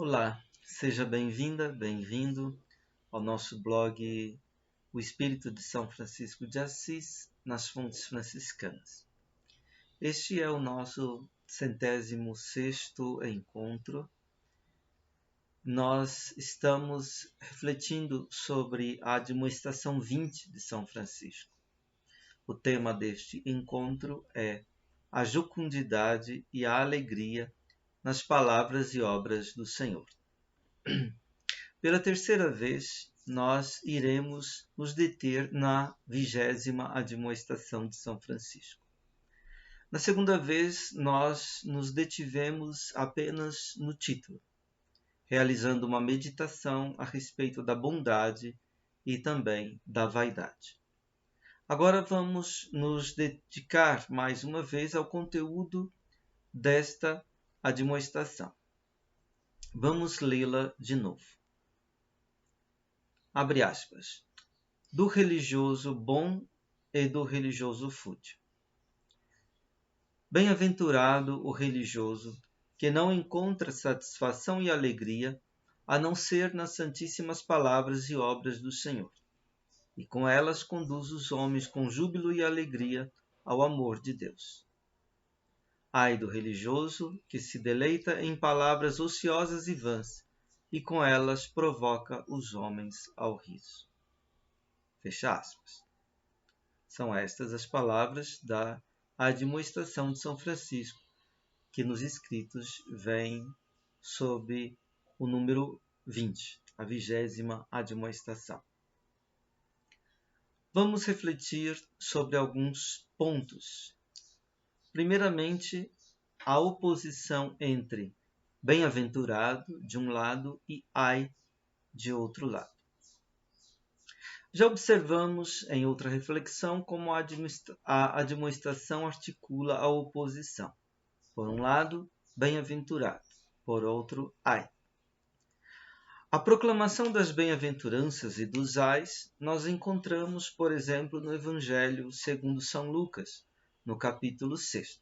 Olá, seja bem-vinda, bem-vindo ao nosso blog O Espírito de São Francisco de Assis nas Fontes Franciscanas. Este é o nosso 106º encontro. Nós estamos refletindo sobre a admoestação 20 de São Francisco. O tema deste encontro é a jucundidade e a alegria nas palavras e obras do Senhor. Pela terceira vez, nós iremos nos deter na 20ª admoestação de São Francisco. Na segunda vez, nós nos detivemos apenas no título, realizando uma meditação a respeito da bondade e também da vaidade. Agora vamos nos dedicar mais uma vez ao conteúdo desta admoestação. Vamos lê-la de novo. Abre aspas. Do religioso bom e do religioso fútil. Bem-aventurado o religioso que não encontra satisfação e alegria a não ser nas santíssimas palavras e obras do Senhor, e com elas conduz os homens com júbilo e alegria ao amor de Deus. Ai do religioso que se deleita em palavras ociosas e vãs, e com elas provoca os homens ao riso. Fecha aspas. São estas as palavras da admoestação de São Francisco, que nos escritos vem sob o número 20, a 20ª admoestação. Vamos refletir sobre alguns pontos. Primeiramente, a oposição entre bem-aventurado de um lado e ai de outro lado. Já observamos em outra reflexão como a admoestação articula a oposição. Por um lado, bem-aventurado, por outro, ai. A proclamação das bem-aventuranças e dos ais nós encontramos, por exemplo, no Evangelho segundo São Lucas, no capítulo 6.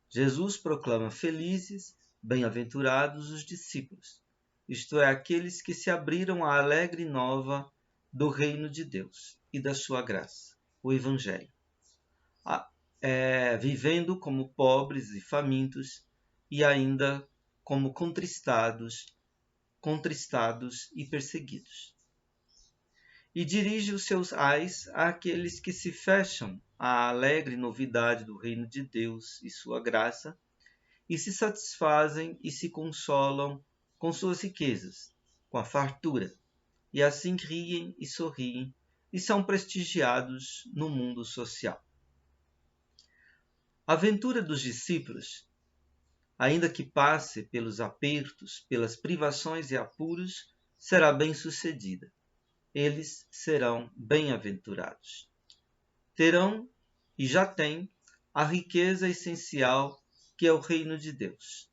Jesus proclama felizes, bem-aventurados os discípulos, isto é, aqueles que se abriram à alegre nova do reino de Deus e da sua graça, o Evangelho, vivendo como pobres e famintos e ainda como contristados e perseguidos. E dirige os seus ais àqueles que se fecham à alegre novidade do reino de Deus e sua graça e se satisfazem e se consolam com suas riquezas, com a fartura, e assim riem e sorriem e são prestigiados no mundo social. A aventura dos discípulos, ainda que passe pelos apertos, pelas privações e apuros, será bem-sucedida. Eles serão bem-aventurados. Terão, e já têm, a riqueza essencial que é o reino de Deus,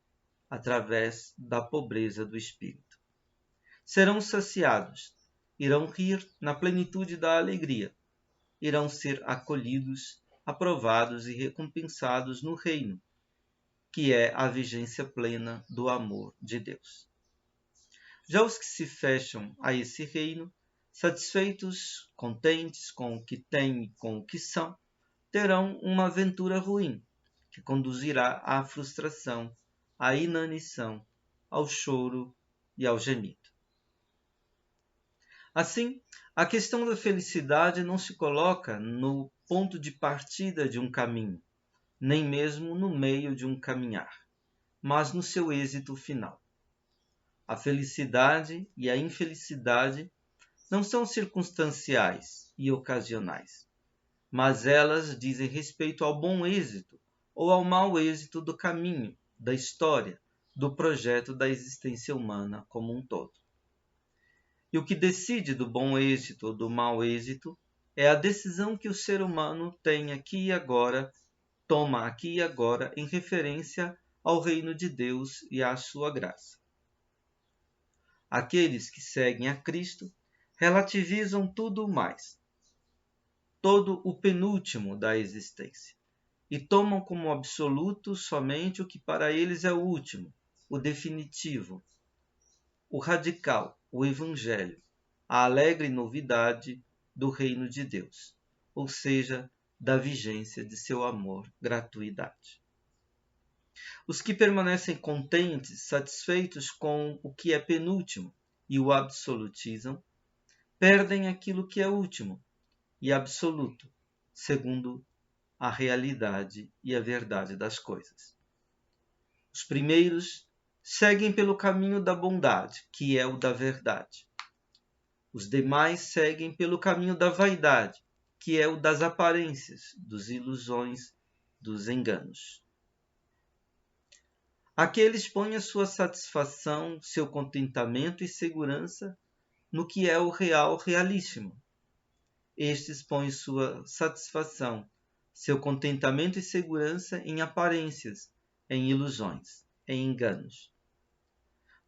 através da pobreza do espírito. Serão saciados, irão rir na plenitude da alegria, irão ser acolhidos, aprovados e recompensados no reino, que é a vigência plena do amor de Deus. Já os que se fecham a esse reino, satisfeitos, contentes com o que têm e com o que são, terão uma aventura ruim, que conduzirá à frustração, à inanição, ao choro e ao gemido. Assim, a questão da felicidade não se coloca no ponto de partida de um caminho, nem mesmo no meio de um caminhar, mas no seu êxito final. A felicidade e a infelicidade não são circunstanciais e ocasionais, mas elas dizem respeito ao bom êxito ou ao mau êxito do caminho, da história, do projeto da existência humana como um todo. E o que decide do bom êxito ou do mau êxito é a decisão que o ser humano tem aqui e agora, toma aqui e agora em referência ao reino de Deus e à sua graça. Aqueles que seguem a Cristo relativizam tudo mais, todo o penúltimo da existência, e tomam como absoluto somente o que para eles é o último, o definitivo, o radical, o Evangelho, a alegre novidade do reino de Deus, ou seja, da vigência de seu amor, gratuidade. Os que permanecem contentes, satisfeitos com o que é penúltimo e o absolutizam, perdem aquilo que é último e absoluto, segundo a realidade e a verdade das coisas. Os primeiros seguem pelo caminho da bondade, que é o da verdade. Os demais seguem pelo caminho da vaidade, que é o das aparências, das ilusões, dos enganos. Aqueles põem a sua satisfação, seu contentamento e segurança no que é o real, realíssimo. Estes põem sua satisfação, seu contentamento e segurança em aparências, em ilusões, em enganos.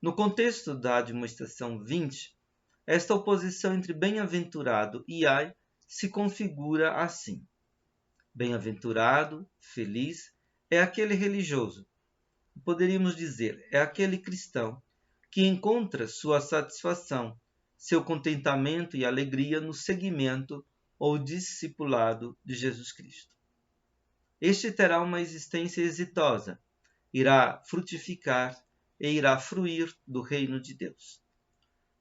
No contexto da admoestação 20, esta oposição entre bem-aventurado e ai se configura assim. Bem-aventurado, feliz, é aquele religioso. Poderíamos dizer, é aquele cristão que encontra sua satisfação, seu contentamento e alegria no seguimento ou discipulado de Jesus Cristo. Este terá uma existência exitosa, irá frutificar e irá fruir do reino de Deus.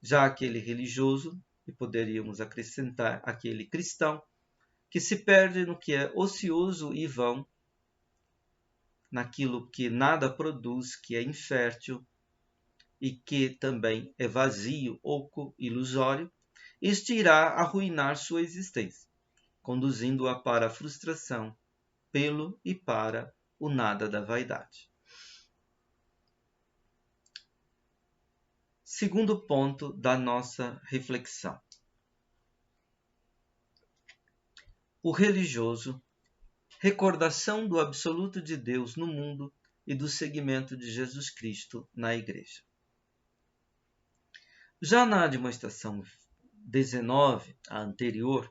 Já aquele religioso, e poderíamos acrescentar aquele cristão, que se perde no que é ocioso e vão, naquilo que nada produz, que é infértil e que também é vazio, oco, ilusório, este irá arruinar sua existência, conduzindo-a para a frustração, pelo e para o nada da vaidade. Segundo ponto da nossa reflexão. O religioso, recordação do absoluto de Deus no mundo e do seguimento de Jesus Cristo na Igreja. Já na admoestação 19, a anterior,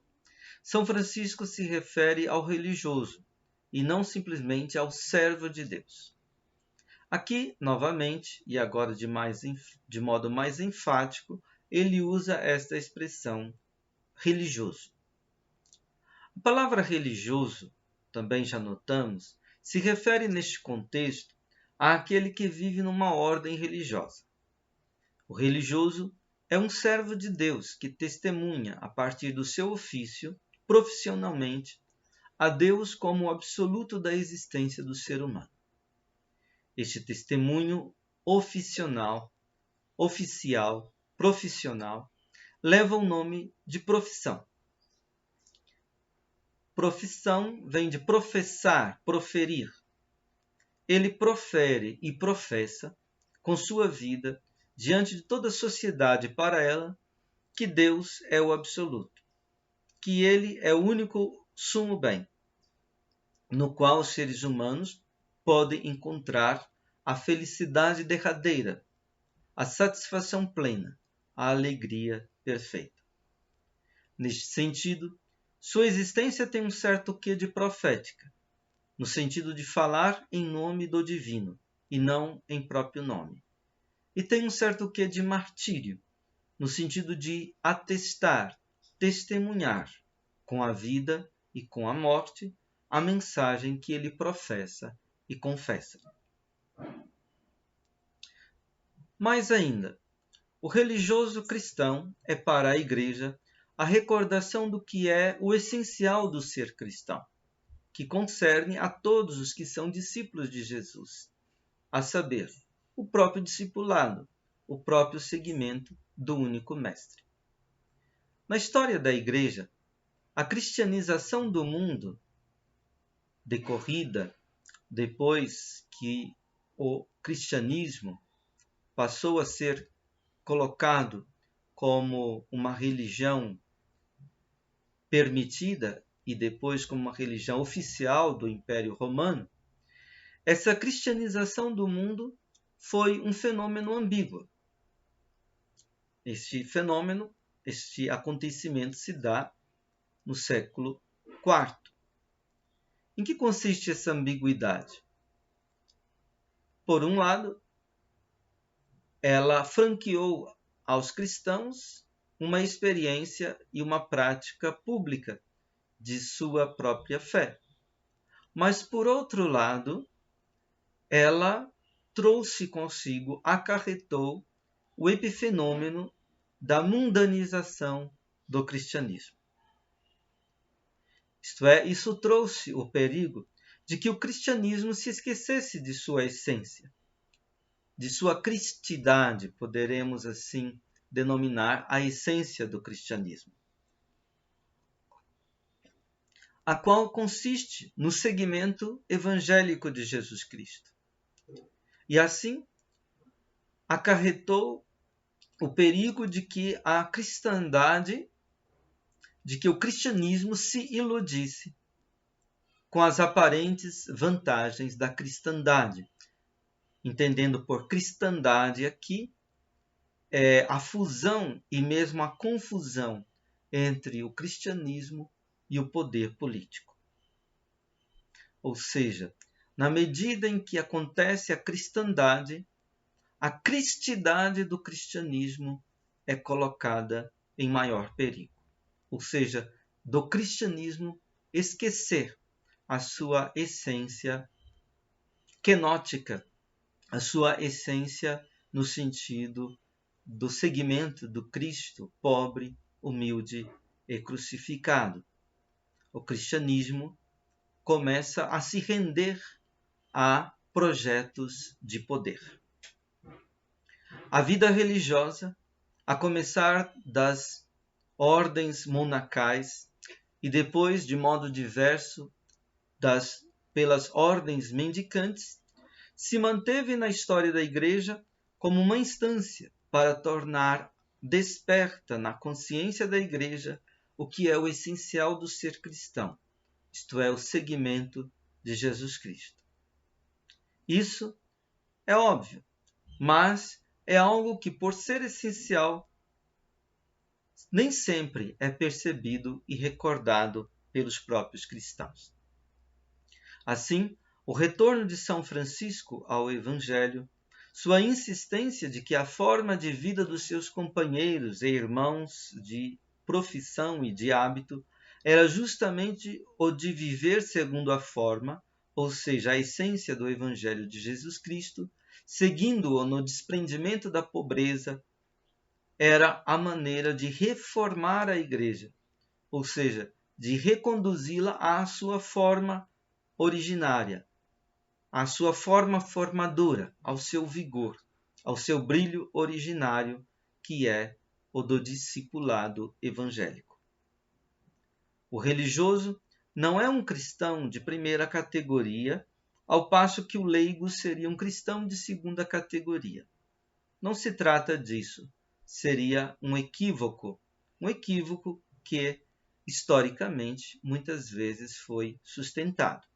São Francisco se refere ao religioso e não simplesmente ao servo de Deus. Aqui, novamente, e agora de modo mais enfático, ele usa esta expressão religioso. A palavra religioso, também já notamos, se refere neste contexto àquele que vive numa ordem religiosa. O religioso é um servo de Deus que testemunha, a partir do seu ofício, profissionalmente, a Deus como o absoluto da existência do ser humano. Este testemunho oficial, profissional, leva o nome de profissão. Profissão vem de professar, proferir. Ele profere e professa, com sua vida, diante de toda a sociedade para ela, que Deus é o absoluto, que Ele é o único sumo bem, no qual os seres humanos podem encontrar a felicidade derradeira, a satisfação plena, a alegria perfeita. Neste sentido, sua existência tem um certo quê de profética, no sentido de falar em nome do divino e não em próprio nome. E tem um certo quê de martírio, no sentido de atestar, testemunhar, com a vida e com a morte, a mensagem que ele professa e confessa. Mais ainda, o religioso cristão é para a Igreja a recordação do que é o essencial do ser cristão, que concerne a todos os que são discípulos de Jesus, a saber, o próprio discipulado, o próprio seguimento do único Mestre. Na história da Igreja, a cristianização do mundo, decorrida depois que o cristianismo passou a ser colocado como uma religião permitida e depois como uma religião oficial do Império Romano, essa cristianização do mundo foi um fenômeno ambíguo. Este acontecimento se dá no século IV. Em que consiste essa ambiguidade? Por um lado, ela franqueou aos cristãos uma experiência e uma prática pública de sua própria fé. Mas, por outro lado, ela trouxe consigo, acarretou o epifenômeno da mundanização do cristianismo. Isto é, isso trouxe o perigo de que o cristianismo se esquecesse de sua essência, de sua cristidade, poderemos assim denominar a essência do cristianismo, a qual consiste no seguimento evangélico de Jesus Cristo. E assim acarretou o perigo de que a cristandade, de que o cristianismo se iludisse com as aparentes vantagens da cristandade, entendendo por cristandade aqui a fusão e mesmo a confusão entre o cristianismo e o poder político. Ou seja, na medida em que acontece a cristandade, a cristidade do cristianismo é colocada em maior perigo. Ou seja, do cristianismo esquecer a sua essência quenótica, a sua essência no sentido do seguimento do Cristo pobre, humilde e crucificado. O cristianismo começa a se render a projetos de poder. A vida religiosa, a começar das ordens monacais e depois, de modo diverso, pelas ordens mendicantes, se manteve na história da Igreja como uma instância para tornar desperta na consciência da Igreja o que é o essencial do ser cristão, isto é, o seguimento de Jesus Cristo. Isso é óbvio, mas é algo que, por ser essencial, nem sempre é percebido e recordado pelos próprios cristãos. Assim, o retorno de São Francisco ao Evangelho, sua insistência de que a forma de vida dos seus companheiros e irmãos de profissão e de hábito era justamente o de viver segundo a forma, ou seja, a essência do Evangelho de Jesus Cristo, seguindo-o no desprendimento da pobreza, era a maneira de reformar a Igreja, ou seja, de reconduzi-la à sua forma originária, à sua forma formadora, ao seu vigor, ao seu brilho originário, que é o do discipulado evangélico. O religioso não é um cristão de primeira categoria, ao passo que o leigo seria um cristão de segunda categoria. Não se trata disso. Seria um equívoco que, historicamente, muitas vezes foi sustentado.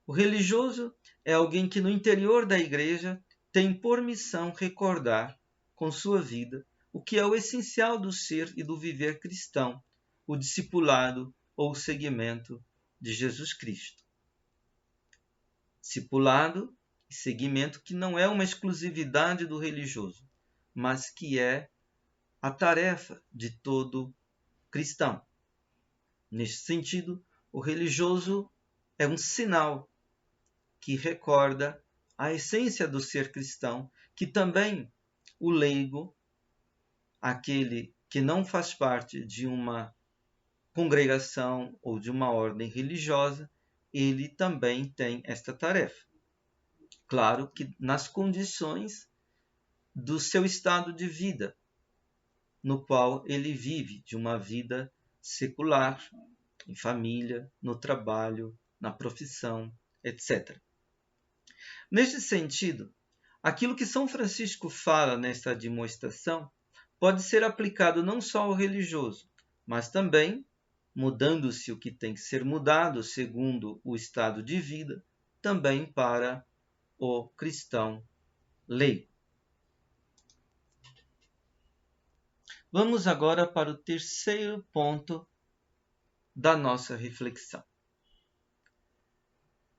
O religioso é alguém que no interior da Igreja tem por missão recordar, com sua vida, o que é o essencial do ser e do viver cristão, o discipulado ou o seguimento de Jesus Cristo. Discipulado e seguimento que não é uma exclusividade do religioso, mas que é a tarefa de todo cristão. Neste sentido, o religioso é um sinal que recorda a essência do ser cristão, que também o leigo, aquele que não faz parte de uma congregação ou de uma ordem religiosa, ele também tem esta tarefa. Claro que nas condições do seu estado de vida, no qual ele vive, de uma vida secular, em família, no trabalho, na profissão, etc. Neste sentido, aquilo que São Francisco fala nesta admoestação pode ser aplicado não só ao religioso, mas também, mudando-se o que tem que ser mudado segundo o estado de vida, também para o cristão leigo. Vamos agora para o terceiro ponto da nossa reflexão.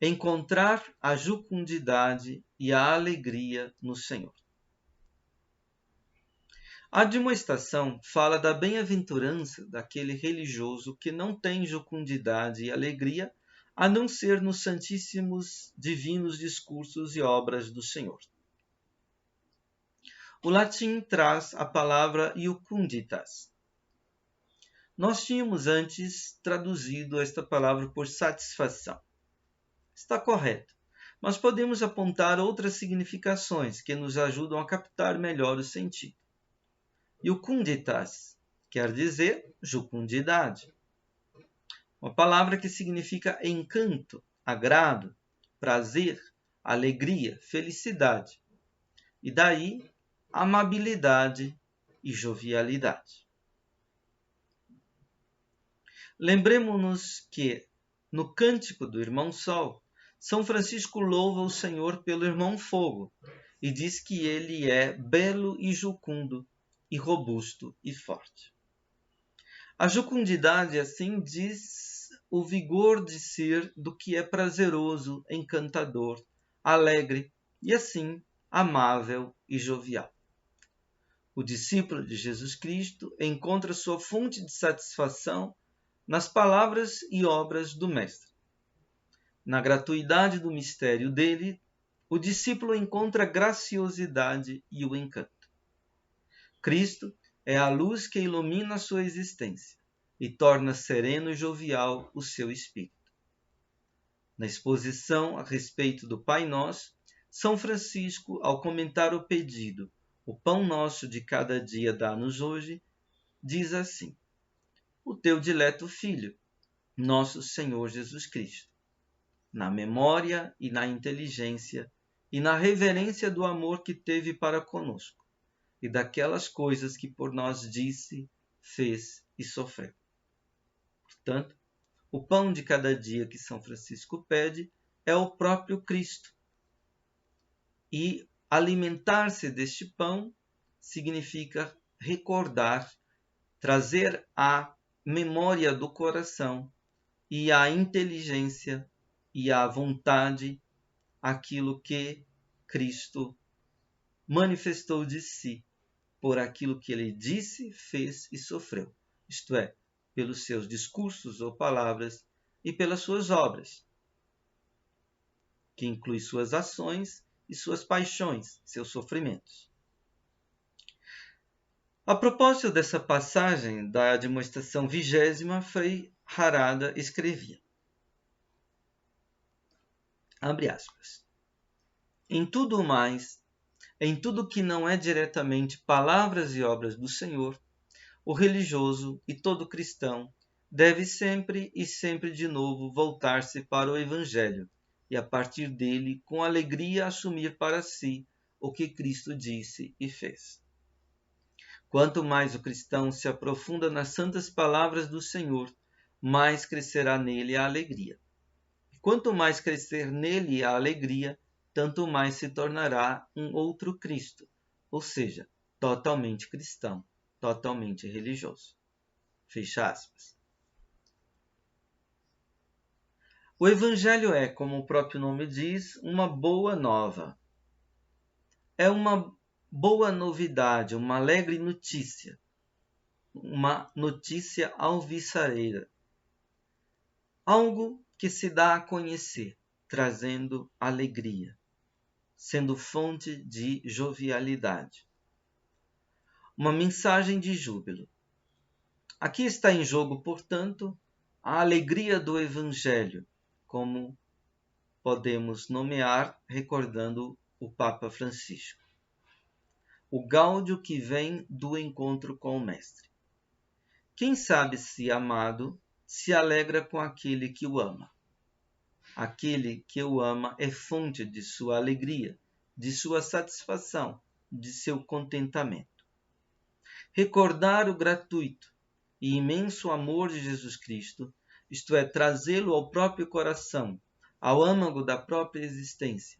Encontrar a jucundidade e a alegria no Senhor. A admoestação fala da bem-aventurança daquele religioso que não tem jucundidade e alegria, a não ser nos santíssimos divinos discursos e obras do Senhor. O latim traz a palavra iucunditas. Nós tínhamos antes traduzido esta palavra por satisfação. Está correto, mas podemos apontar outras significações que nos ajudam a captar melhor o sentido. Iucunditas quer dizer jucundidade, uma palavra que significa encanto, agrado, prazer, alegria, felicidade, e daí amabilidade e jovialidade. Lembremos-nos que, no Cântico do Irmão Sol, São Francisco louva o Senhor pelo Irmão Fogo e diz que ele é belo e jucundo, e robusto e forte. A jucundidade, assim, diz o vigor de ser do que é prazeroso, encantador, alegre e, assim, amável e jovial. O discípulo de Jesus Cristo encontra sua fonte de satisfação nas palavras e obras do Mestre. Na gratuidade do mistério dele, o discípulo encontra a graciosidade e o encanto. Cristo é a luz que ilumina a sua existência e torna sereno e jovial o seu espírito. Na exposição a respeito do Pai Nosso, São Francisco, ao comentar o pedido, o pão nosso de cada dia dá-nos hoje, diz assim: o teu dileto Filho, nosso Senhor Jesus Cristo, na memória e na inteligência e na reverência do amor que teve para conosco, e daquelas coisas que por nós disse, fez e sofreu. Portanto, o pão de cada dia que São Francisco pede é o próprio Cristo. E alimentar-se deste pão significa recordar, trazer à memória do coração e à inteligência e à vontade aquilo que Cristo manifestou de si, por aquilo que ele disse, fez e sofreu, isto é, pelos seus discursos ou palavras e pelas suas obras, que inclui suas ações e suas paixões, seus sofrimentos. A propósito dessa passagem da admoestação 20ª, Frei Harada escrevia, abre aspas, em tudo mais, em tudo que não é diretamente palavras e obras do Senhor, o religioso e todo cristão deve sempre e sempre de novo voltar-se para o Evangelho e, a partir dele, com alegria, assumir para si o que Cristo disse e fez. Quanto mais o cristão se aprofunda nas santas palavras do Senhor, mais crescerá nele a alegria. E quanto mais crescer nele a alegria, tanto mais se tornará um outro Cristo, ou seja, totalmente cristão, totalmente religioso. Fecha aspas. O Evangelho é, como o próprio nome diz, uma boa nova. É uma boa novidade, uma alegre notícia, uma notícia alvissareira. Algo que se dá a conhecer, trazendo alegria, sendo fonte de jovialidade. Uma mensagem de júbilo. Aqui está em jogo, portanto, a alegria do Evangelho, como podemos nomear, recordando o Papa Francisco. O gáudio que vem do encontro com o Mestre. Quem sabe se amado se alegra com aquele que o ama. Aquele que o ama é fonte de sua alegria, de sua satisfação, de seu contentamento. Recordar o gratuito e imenso amor de Jesus Cristo, isto é, trazê-lo ao próprio coração, ao âmago da própria existência,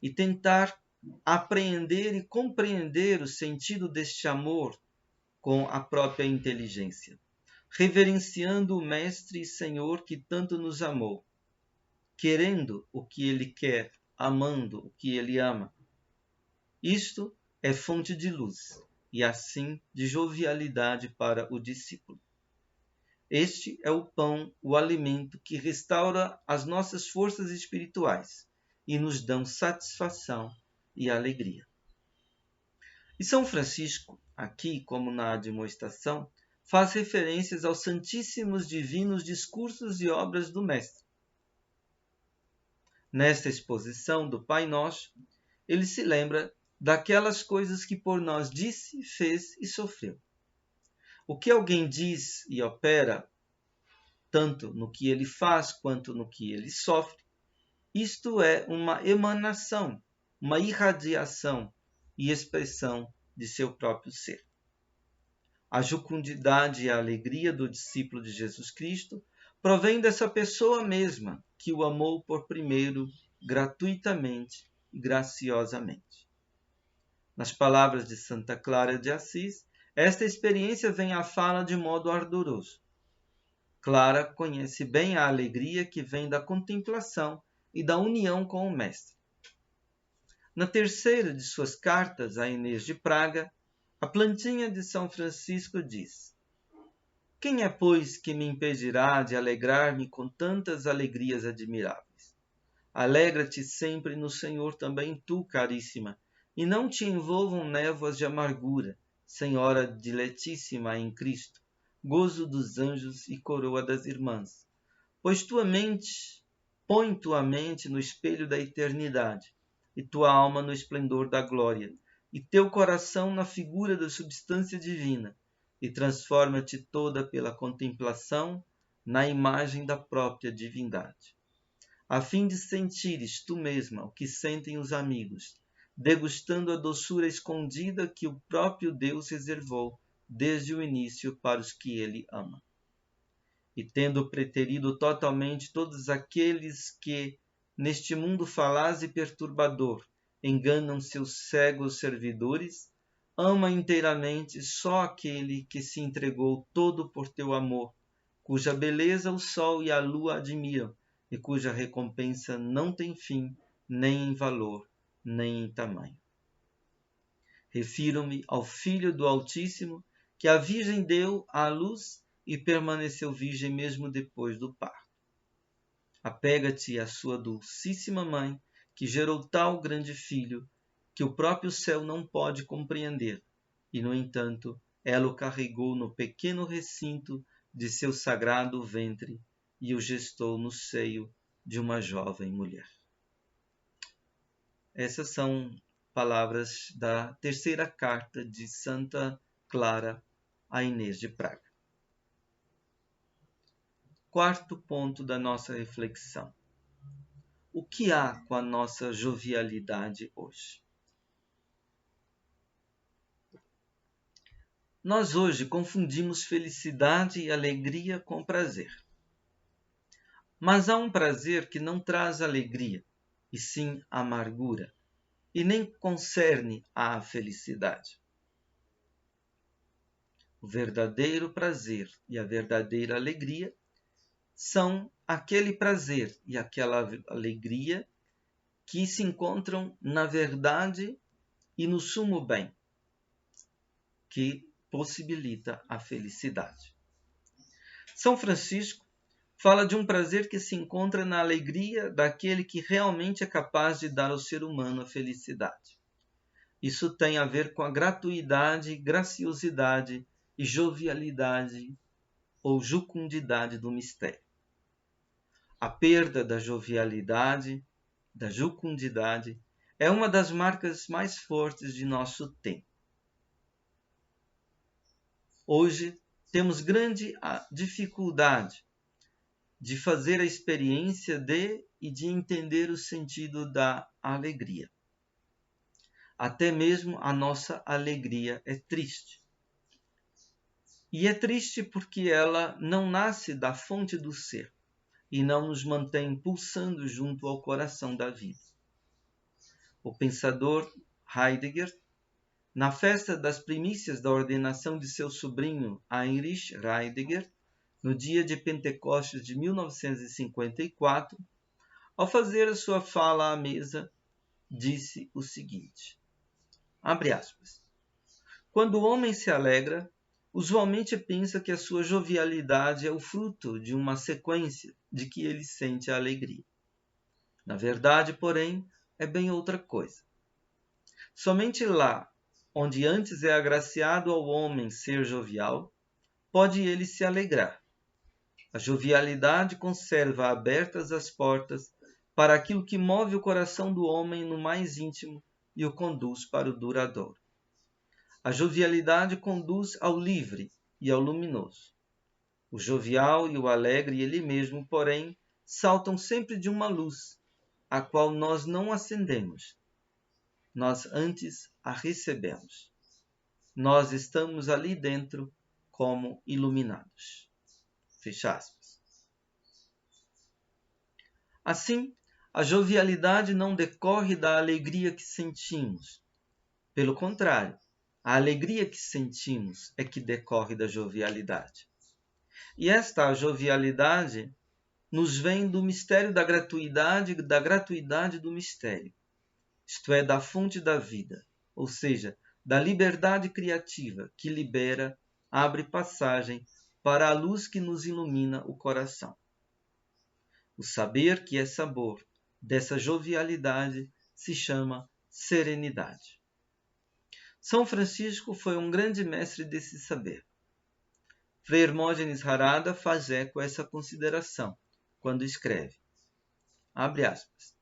e tentar apreender e compreender o sentido deste amor com a própria inteligência, reverenciando o Mestre e Senhor que tanto nos amou, querendo o que ele quer, amando o que ele ama. Isto é fonte de luz, e assim de jovialidade para o discípulo. Este é o pão, o alimento que restaura as nossas forças espirituais e nos dá satisfação e alegria. E São Francisco, aqui como na admoestação, faz referências aos santíssimos divinos discursos e obras do Mestre. Nesta exposição do Pai Nosso, ele se lembra daquelas coisas que por nós disse, fez e sofreu. O que alguém diz e opera, tanto no que ele faz quanto no que ele sofre, isto é uma emanação, uma irradiação e expressão de seu próprio ser. A jucundidade e a alegria do discípulo de Jesus Cristo provém dessa pessoa mesma que o amou por primeiro, gratuitamente e graciosamente. Nas palavras de Santa Clara de Assis, esta experiência vem à fala de modo ardoroso. Clara conhece bem a alegria que vem da contemplação e da união com o Mestre. Na terceira de suas cartas a Inês de Praga, a plantinha de São Francisco diz: quem é, pois, que me impedirá de alegrar-me com tantas alegrias admiráveis? Alegra-te sempre no Senhor também tu, caríssima, e não te envolvam névoas de amargura, Senhora diletíssima em Cristo, gozo dos anjos e coroa das irmãs. Pois põe tua mente no espelho da eternidade, e tua alma no esplendor da glória, e teu coração na figura da substância divina, e transforma-te toda pela contemplação na imagem da própria divindade, a fim de sentires tu mesma o que sentem os amigos, degustando a doçura escondida que o próprio Deus reservou desde o início para os que ele ama. E tendo preterido totalmente todos aqueles que, neste mundo falaz e perturbador, enganam seus cegos servidores, ama inteiramente só aquele que se entregou todo por teu amor, cuja beleza o sol e a lua admiram, e cuja recompensa não tem fim, nem em valor, nem em tamanho. Refiro-me ao Filho do Altíssimo, que a Virgem deu à luz e permaneceu virgem mesmo depois do parto. Apega-te à sua dulcíssima mãe, que gerou tal grande filho, que o próprio céu não pode compreender, e, no entanto, ela o carregou no pequeno recinto de seu sagrado ventre e o gestou no seio de uma jovem mulher. Essas são palavras da terceira carta de Santa Clara a Inês de Praga. Quarto ponto da nossa reflexão. O que há com a nossa jovialidade hoje? Nós hoje confundimos felicidade e alegria com prazer. Mas há um prazer que não traz alegria, e sim amargura, e nem concerne à felicidade. O verdadeiro prazer e a verdadeira alegria são aquele prazer e aquela alegria que se encontram na verdade e no sumo bem, que possibilita a felicidade. São Francisco fala de um prazer que se encontra na alegria daquele que realmente é capaz de dar ao ser humano a felicidade. Isso tem a ver com a gratuidade, graciosidade e jovialidade ou jucundidade do mistério. A perda da jovialidade, da jucundidade, é uma das marcas mais fortes de nosso tempo. Hoje temos grande dificuldade de fazer a experiência e de entender o sentido da alegria. Até mesmo a nossa alegria é triste. E é triste porque ela não nasce da fonte do ser e não nos mantém pulsando junto ao coração da vida. O pensador Heidegger, na festa das primícias da ordenação de seu sobrinho Heinrich Heidegger, no dia de Pentecostes de 1954, ao fazer a sua fala à mesa, disse o seguinte, abre aspas, Quando o homem se alegra, usualmente pensa que a sua jovialidade é o fruto de uma sequência de que ele sente a alegria. Na verdade, porém, é bem outra coisa. Somente lá, onde antes é agraciado ao homem ser jovial, pode ele se alegrar. A jovialidade conserva abertas as portas para aquilo que move o coração do homem no mais íntimo e o conduz para o duradouro. A jovialidade conduz ao livre e ao luminoso. O jovial e o alegre, ele mesmo, porém, saltam sempre de uma luz, a qual nós não acendemos. Nós antes a recebemos. Nós estamos ali dentro como iluminados. Fecha aspas. Assim, a jovialidade não decorre da alegria que sentimos. Pelo contrário, a alegria que sentimos é que decorre da jovialidade. E esta jovialidade nos vem do mistério da gratuidade do mistério, isto é, da fonte da vida, ou seja, da liberdade criativa que libera, abre passagem para a luz que nos ilumina o coração. O saber que é sabor dessa jovialidade se chama serenidade. São Francisco foi um grande mestre desse saber. Frei Hermógenes Harada faz eco a essa consideração quando escreve, abre aspas,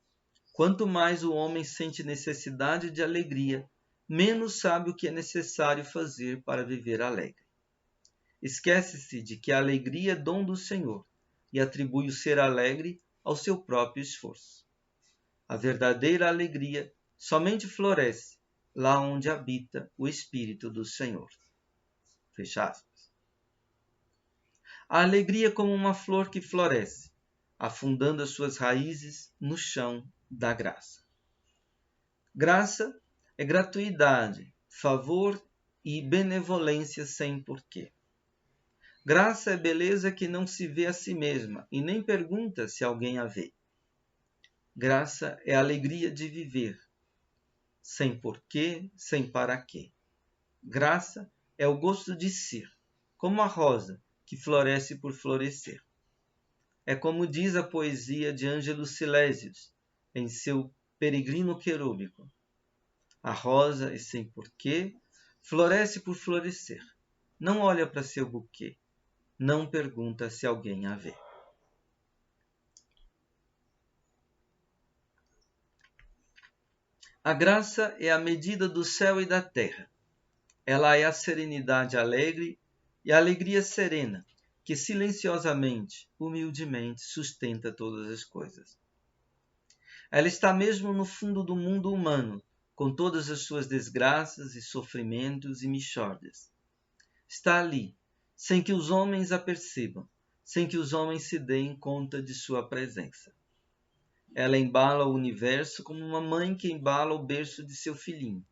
quanto mais o homem sente necessidade de alegria, menos sabe o que é necessário fazer para viver alegre. Esquece-se de que a alegria é dom do Senhor e atribui o ser alegre ao seu próprio esforço. A verdadeira alegria somente floresce lá onde habita o Espírito do Senhor. Fecha aspas. A alegria é como uma flor que floresce, afundando as suas raízes no chão da graça. Graça é gratuidade, favor e benevolência sem porquê. Graça é beleza que não se vê a si mesma e nem pergunta se alguém a vê. Graça é a alegria de viver, sem porquê, sem para quê. Graça é o gosto de ser, como a rosa que floresce por florescer. É como diz a poesia de Ângelo Silésios em seu Peregrino Querúbico. A rosa é sem porquê, floresce por florescer. Não olha para seu buquê, não pergunta se alguém a vê. A graça é a medida do céu e da terra. Ela é a serenidade alegre e a alegria serena, que silenciosamente, humildemente sustenta todas as coisas. Ela está mesmo no fundo do mundo humano, com todas as suas desgraças e sofrimentos e mixórdias. Está ali, sem que os homens a percebam, sem que os homens se deem conta de sua presença. Ela embala o universo como uma mãe que embala o berço de seu filhinho.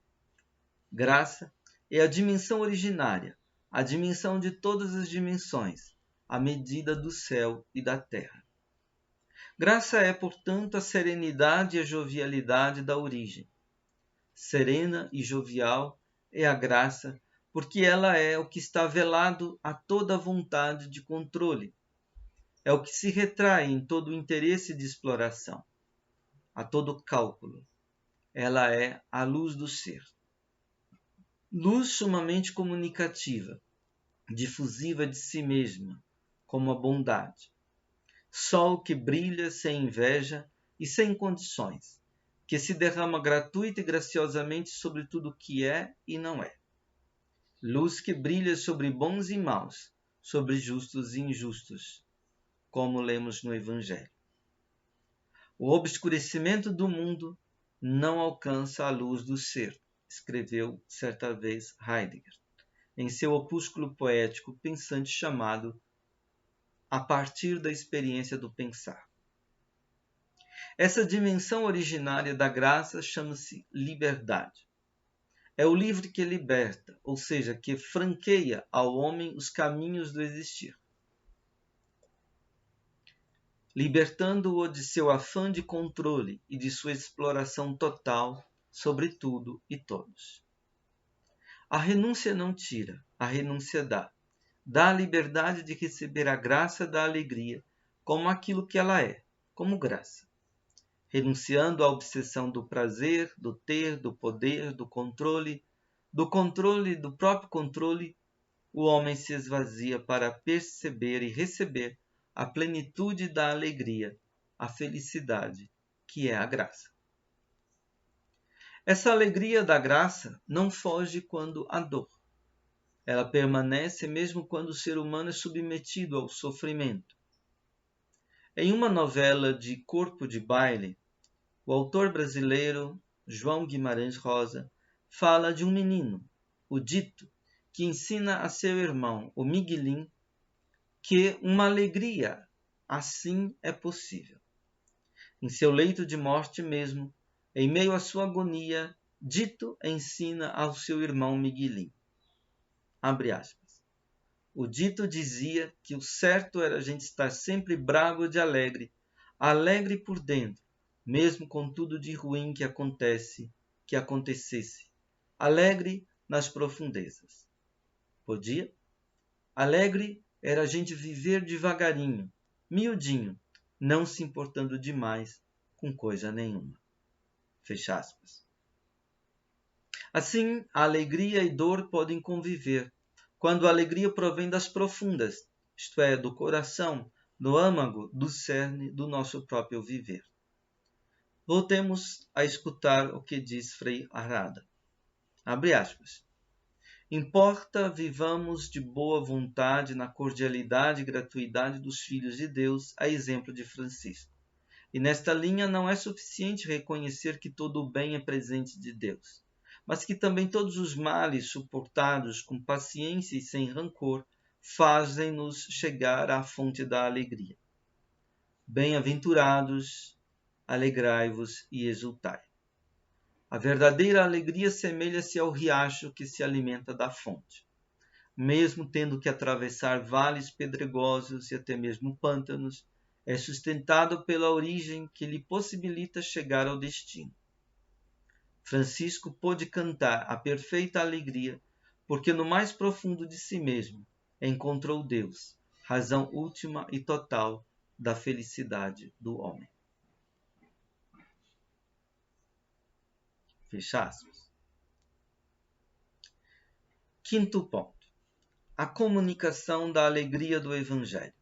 Graça é a dimensão originária, a dimensão de todas as dimensões, a medida do céu e da terra. Graça é, portanto, a serenidade e a jovialidade da origem. Serena e jovial é a graça, porque ela é o que está velado a toda vontade de controle. É o que se retrai em todo o interesse de exploração, a todo cálculo. Ela é a luz do ser. Luz sumamente comunicativa, difusiva de si mesma, como a bondade. Sol que brilha sem inveja e sem condições, que se derrama gratuita e graciosamente sobre tudo o que é e não é. Luz que brilha sobre bons e maus, sobre justos e injustos, como lemos no Evangelho. O obscurecimento do mundo não alcança a luz do ser, escreveu certa vez Heidegger, em seu opúsculo poético pensante chamado A partir da experiência do pensar. Essa dimensão originária da graça chama-se liberdade. É o livre que liberta, ou seja, que franqueia ao homem os caminhos do existir, libertando-o de seu afã de controle e de sua exploração total sobre tudo e todos. A renúncia não tira, a renúncia dá. Dá a liberdade de receber a graça da alegria como aquilo que ela é, como graça. Renunciando à obsessão do prazer, do ter, do poder, do controle do próprio controle, o homem se esvazia para perceber e receber a plenitude da alegria, a felicidade, que é a graça. Essa alegria da graça não foge quando há dor. Ela permanece mesmo quando o ser humano é submetido ao sofrimento. Em uma novela de Corpo de Baile, o autor brasileiro João Guimarães Rosa fala de um menino, o Dito, que ensina a seu irmão, o Miguelim, que uma alegria assim é possível. Em seu leito de morte mesmo, em meio à sua agonia, Dito ensina ao seu irmão Miguelim. Abre aspas. O Dito dizia que o certo era a gente estar sempre bravo de alegre, alegre por dentro, mesmo com tudo de ruim que acontecesse, alegre nas profundezas. Podia? Alegre era a gente viver devagarinho, miudinho, não se importando demais com coisa nenhuma. Fecha aspas. Assim, a alegria e dor podem conviver, quando a alegria provém das profundas, isto é, do coração, do âmago, do cerne do nosso próprio viver. Voltemos a escutar o que diz Frei Arrada. Abre aspas. Importa vivamos de boa vontade na cordialidade e gratuidade dos filhos de Deus, a exemplo de Francisco. E nesta linha não é suficiente reconhecer que todo o bem é presente de Deus, mas que também todos os males suportados com paciência e sem rancor fazem-nos chegar à fonte da alegria. Bem-aventurados, alegrai-vos e exultai. A verdadeira alegria semelha-se ao riacho que se alimenta da fonte. Mesmo tendo que atravessar vales pedregosos e até mesmo pântanos, é sustentado pela origem que lhe possibilita chegar ao destino. Francisco pôde cantar a perfeita alegria porque no mais profundo de si mesmo encontrou Deus, razão última e total da felicidade do homem. Fecha aspas. Quinto ponto. A comunicação da alegria do Evangelho.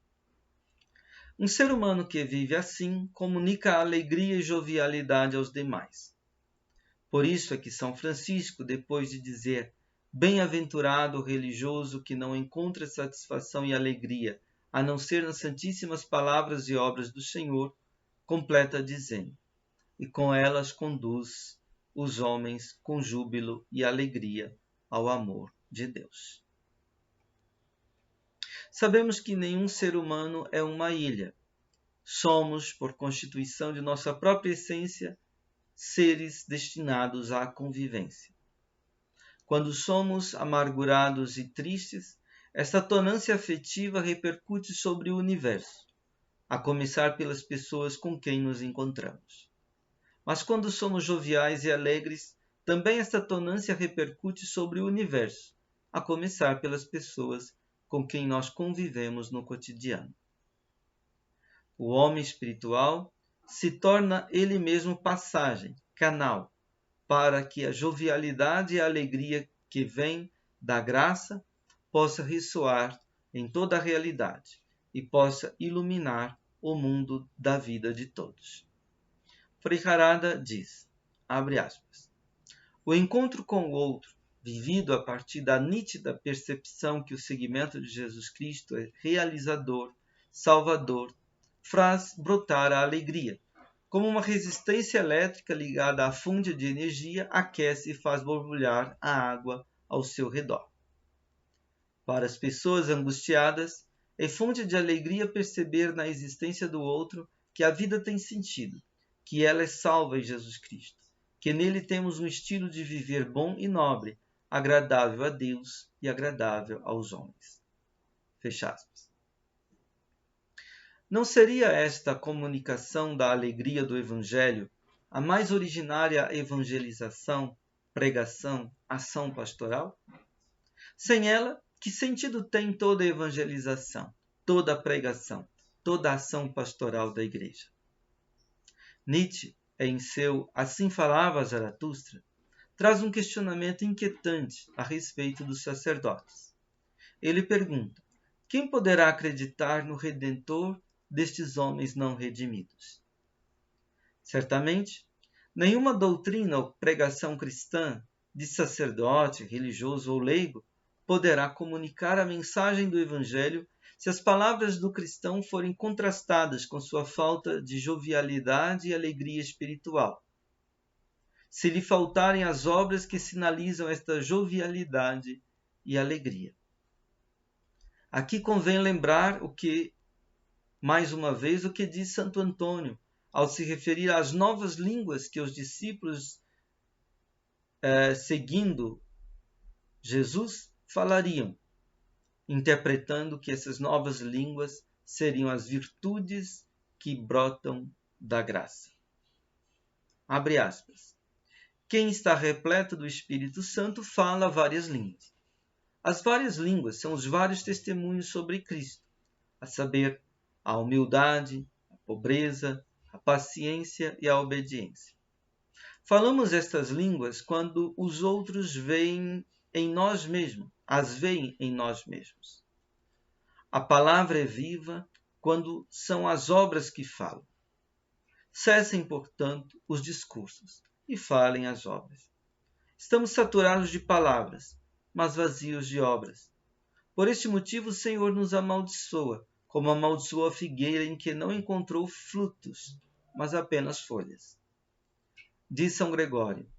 Um ser humano que vive assim comunica alegria e jovialidade aos demais. Por isso é que São Francisco, depois de dizer bem-aventurado o religioso que não encontra satisfação e alegria a não ser nas santíssimas palavras e obras do Senhor, completa dizendo, e com elas conduz os homens com júbilo e alegria ao amor de Deus. Sabemos que nenhum ser humano é uma ilha. Somos, por constituição de nossa própria essência, seres destinados à convivência. Quando somos amargurados e tristes, esta tonância afetiva repercute sobre o universo, a começar pelas pessoas com quem nos encontramos. Mas quando somos joviais e alegres, também esta tonância repercute sobre o universo, a começar pelas pessoas com quem nós convivemos no cotidiano. O homem espiritual se torna ele mesmo passagem, canal, para que a jovialidade e a alegria que vem da graça possa ressoar em toda a realidade e possa iluminar o mundo da vida de todos. Frei Arrada diz, abre aspas, o encontro com o outro, vivido a partir da nítida percepção que o seguimento de Jesus Cristo é realizador, salvador, faz brotar a alegria, como uma resistência elétrica ligada à fonte de energia aquece e faz borbulhar a água ao seu redor. Para as pessoas angustiadas, é fonte de alegria perceber na existência do outro que a vida tem sentido, que ela é salva em Jesus Cristo, que nele temos um estilo de viver bom e nobre, agradável a Deus e agradável aos homens. Fecha aspas. Não seria esta comunicação da alegria do Evangelho a mais originária evangelização, pregação, ação pastoral? Sem ela, que sentido tem toda a evangelização, toda a pregação, toda a ação pastoral da Igreja? Nietzsche, em seu Assim Falava Zaratustra, traz um questionamento inquietante a respeito dos sacerdotes. Ele pergunta: quem poderá acreditar no Redentor destes homens não redimidos? Certamente, nenhuma doutrina ou pregação cristã, de sacerdote, religioso ou leigo, poderá comunicar a mensagem do Evangelho se as palavras do cristão forem contrastadas com sua falta de jovialidade e alegria espiritual. Se lhe faltarem as obras que sinalizam esta jovialidade e alegria. Aqui convém lembrar mais uma vez, o que diz Santo Antônio, ao se referir às novas línguas que os discípulos, seguindo Jesus, falariam, interpretando que essas novas línguas seriam as virtudes que brotam da graça. Abre aspas. Quem está repleto do Espírito Santo fala várias línguas. As várias línguas são os vários testemunhos sobre Cristo, a saber, a humildade, a pobreza, a paciência e a obediência. Falamos estas línguas quando os outros veem em nós mesmos, as veem em nós mesmos. A palavra é viva quando são as obras que falam. Cessem, portanto, os discursos e falem as obras. Estamos saturados de palavras, mas vazios de obras. Por este motivo o Senhor nos amaldiçoa, como amaldiçoou a figueira em que não encontrou frutos, mas apenas folhas. Diz São Gregório,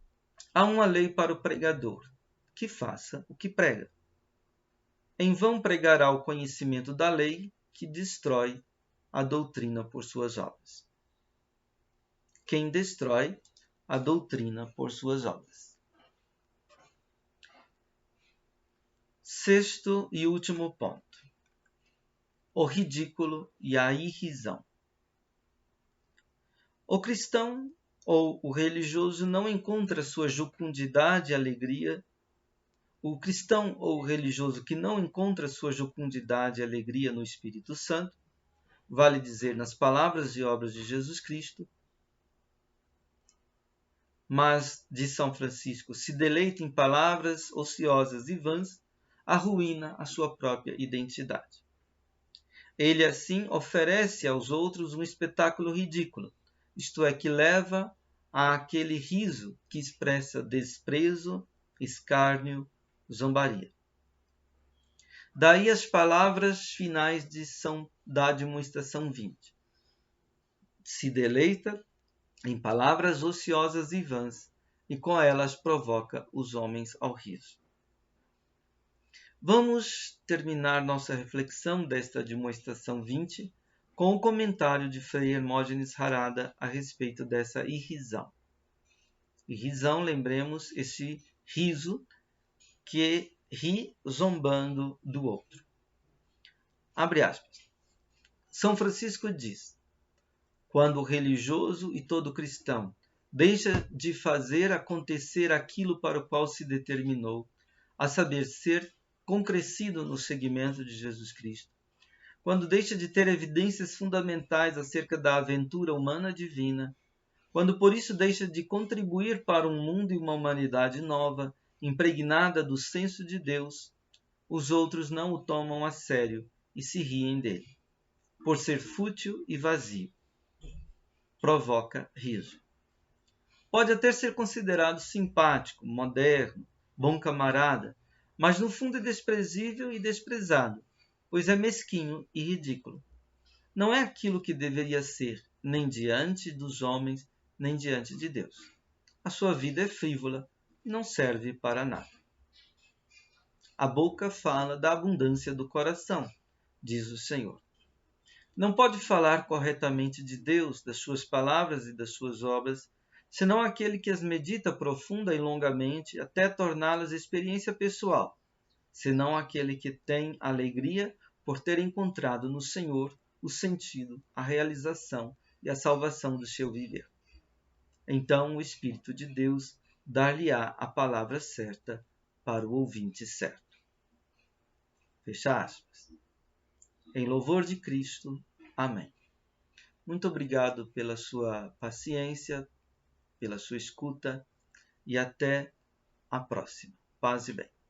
há uma lei para o pregador, que faça o que prega. Em vão pregará o conhecimento da lei, que destrói a doutrina por suas obras. Quem destrói a doutrina por suas obras. Sexto e último ponto. O ridículo e a irrisão. O cristão ou o religioso não encontra sua jucundidade e alegria. O cristão ou o religioso que não encontra sua jucundidade e alegria no Espírito Santo, vale dizer nas palavras e obras de Jesus Cristo, mas, de São Francisco, se deleita em palavras ociosas e vãs, arruína a sua própria identidade. Ele, assim, oferece aos outros um espetáculo ridículo, isto é, que leva àquele riso que expressa desprezo, escárnio, zombaria. Daí as palavras finais da admoestação 20. Se deleita em palavras ociosas e vãs, e com elas provoca os homens ao riso. Vamos terminar nossa reflexão desta admoestação 20 com o comentário de Frei Hermógenes Harada a respeito dessa irrisão. Irrisão, lembremos, esse riso que ri zombando do outro. Abre aspas. São Francisco diz: quando o religioso e todo cristão deixa de fazer acontecer aquilo para o qual se determinou, a saber, ser concrescido no seguimento de Jesus Cristo, quando deixa de ter evidências fundamentais acerca da aventura humana divina, quando por isso deixa de contribuir para um mundo e uma humanidade nova, impregnada do senso de Deus, os outros não o tomam a sério e se riem dele, por ser fútil e vazio. Provoca riso. Pode até ser considerado simpático, moderno, bom camarada, mas no fundo é desprezível e desprezado, pois é mesquinho e ridículo. Não é aquilo que deveria ser, nem diante dos homens, nem diante de Deus. A sua vida é frívola e não serve para nada. A boca fala da abundância do coração, diz o Senhor. Não pode falar corretamente de Deus, das suas palavras e das suas obras, senão aquele que as medita profunda e longamente até torná-las experiência pessoal, senão aquele que tem alegria por ter encontrado no Senhor o sentido, a realização e a salvação do seu viver. Então o Espírito de Deus dar-lhe-á a palavra certa para o ouvinte certo. Fecha aspas. Em louvor de Cristo. Amém. Muito obrigado pela sua paciência, pela sua escuta e até a próxima. Paz e bem.